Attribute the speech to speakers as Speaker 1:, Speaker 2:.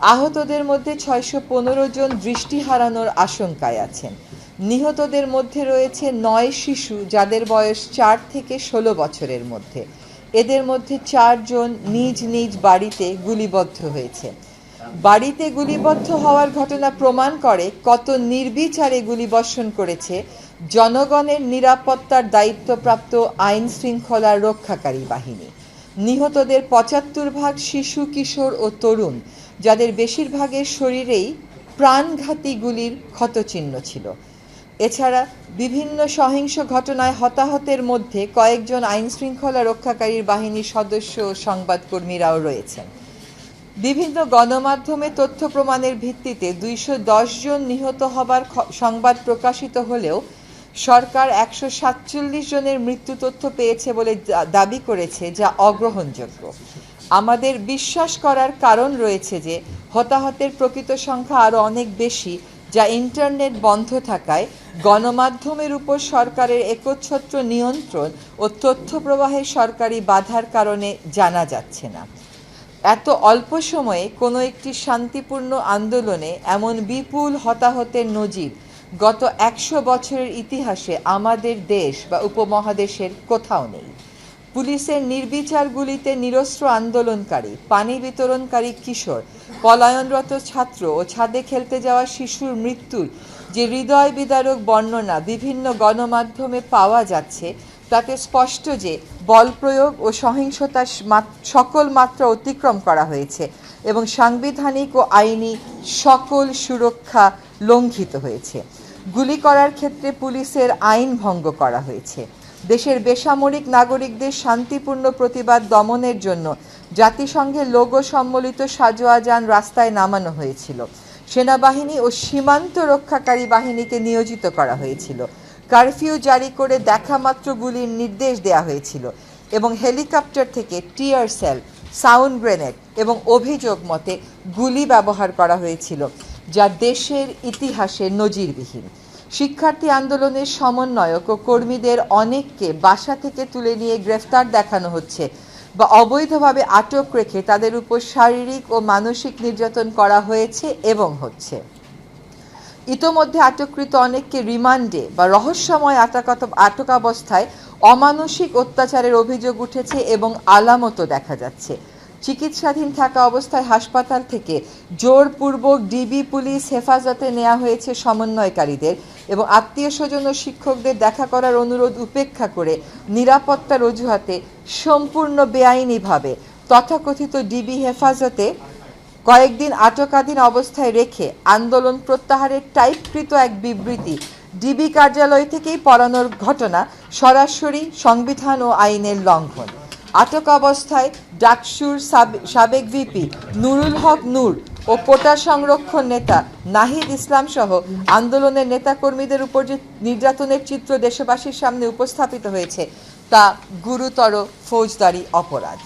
Speaker 1: আহতদের মধ্যে ৬১৫ জন দৃষ্টি হারানোর আশঙ্কায় আছেন। নিহতদের মধ্যে রয়েছে ৯ শিশু যাদের বয়স ৪ থেকে ১৬ বছরের মধ্যে। এদের মধ্যে ৪ জন নিজ নিজ বাড়িতে গুলিবদ্ধ হয়েছে। বাড়িতে গুলিবদ্ধ হওয়ার ঘটনা প্রমাণ করে কত নির্বিচারে গুলিবর্ষণ করেছে জনগণের নিরাপত্তার দায়িত্বপ্রাপ্ত আইন শৃঙ্খলা রক্ষাকারী বাহিনী। নিহতদের ৭৫ শিশু, কিশোর ও তরুণ, যাদের বেশিরভাগের শরীরেই প্রাণঘাতী গুলির ক্ষতচিহ্ন ছিল। এছাড়া বিভিন্ন সহিংস ঘটনায় হতাহতের মধ্যে কয়েকজন আইন শৃঙ্খলা রক্ষাকারী বাহিনীর সদস্য ও সংবাদকর্মীরাও রয়েছেন। বিভিন্ন গণমাধ্যমে তথ্য প্রমাণের ভিত্তিতে ২১০ জন নিহত হবার সংবাদ প্রকাশিত হলেও সরকার ১৪৭ জনের মৃত্যু তথ্য পেয়েছে বলে দাবি করেছে, যা অগ্রহণযোগ্য। আমাদের বিশ্বাস করার কারণ রয়েছে যে হতাহতের প্রকৃত সংখ্যা আরও অনেক বেশি, যা ইন্টারনেট বন্ধ থাকায় গণমাধ্যমের উপর সরকারের একচ্ছত্র নিয়ন্ত্রণ ও তথ্য প্রবাহের সরকারি বাধার কারণে জানা যাচ্ছে না। এত অল্প সময়ে কোনো একটি শান্তিপূর্ণ আন্দোলনে এমন বিপুল হতাহতের নজির গত ১০০ বছরের ইতিহাসে আমাদের দেশ বা উপমহাদেশের কোথাও নেই। পুলিশের নির্বিচার গুলিতে নিরস্ত্র আন্দোলনকারী, পানি বিতরণকারী কিশোর, পলায়নরত ছাত্র ও ছাদে খেলতে যাওয়া শিশুর মৃত্যুর যে হৃদয় বিদারক বর্ণনা বিভিন্ন গণমাধ্যমে পাওয়া যাচ্ছে, তাতে স্পষ্ট যে বল প্রয়োগ ও সহিংসতার সকল মাত্রা অতিক্রম করা হয়েছে এবং সাংবিধানিক ও আইনি সকল সুরক্ষা লঙ্ঘিত হয়েছে। গুলি করার ক্ষেত্রে পুলিশের আইন ভঙ্গ করা হয়েছে। দেশের বেসামরিক নাগরিকদের শান্তিপূর্ণ প্রতিবাদ দমনের জন্য জাতিসংঘের লোগো সম্বলিত সাজোয়া যান রাস্তায় নামানো হয়েছিল। সেনাবাহিনী ও সীমান্ত রক্ষাকারী বাহিনীকে নিয়োজিত করা হয়েছিল। কারফিউ জারি করে দেখামাত্র গুলির নির্দেশ দেওয়া হয়েছিল এবং হেলিকপ্টার থেকে টিয়ার সেল, সাউন্ড গ্রেনেড এবং অভিযোগ মতে গুলি ব্যবহার করা হয়েছিল, যা দেশের ইতিহাসে নজিরবিহীন। শিক্ষার্থী আন্দোলনের সমন্বয়ক ও কর্মীদের অনেককে বাসা থেকে তুলে নিয়ে গ্রেফতার দেখানো হচ্ছে বা অবৈধভাবে আটক রেখে তাদের উপর শারীরিক ও মানসিক নির্যাতন করা হয়েছে এবং হচ্ছে। ইতোমধ্যে আটককৃত অনেককে রিমান্ডে বা রহস্যময় আটকাবস্থায় অমানসিক অত্যাচারের অভিযোগ উঠেছে এবং আলামতও দেখা যাচ্ছে। চিকিৎসাধীন থাকা অবস্থায় হাসপাতাল থেকে জোরপূর্বক ডিবি পুলিশ হেফাজতে নেওয়া হয়েছে সমন্বয়কারীদের এবং আত্মীয় স্বজন ও শিক্ষকদের দেখা করার অনুরোধ উপেক্ষা করে নিরাপত্তার অজুহাতে সম্পূর্ণ বেআইনিভাবে তথাকথিত ডিবি হেফাজতে কয়েকদিন আটকাধীন অবস্থায় রেখে আন্দোলন প্রত্যাহারের টাইপকৃত এক বিবৃতি ডিবি কার্যালয় থেকেই পড়ানোর ঘটনা সরাসরি সংবিধান ও আইনের লঙ্ঘন। আটক অবস্থায় ডাকসুর সাবেক ভিপি নুরুল হক নূর ও কোটা সংরক্ষণ নেতা নাহিদ ইসলাম সহ আন্দোলনের নেতাকর্মীদের উপর যে নির্যাতনের চিত্র দেশবাসীর সামনে উপস্থাপিত হয়েছে, তা গুরুতর ফৌজদারি অপরাধ।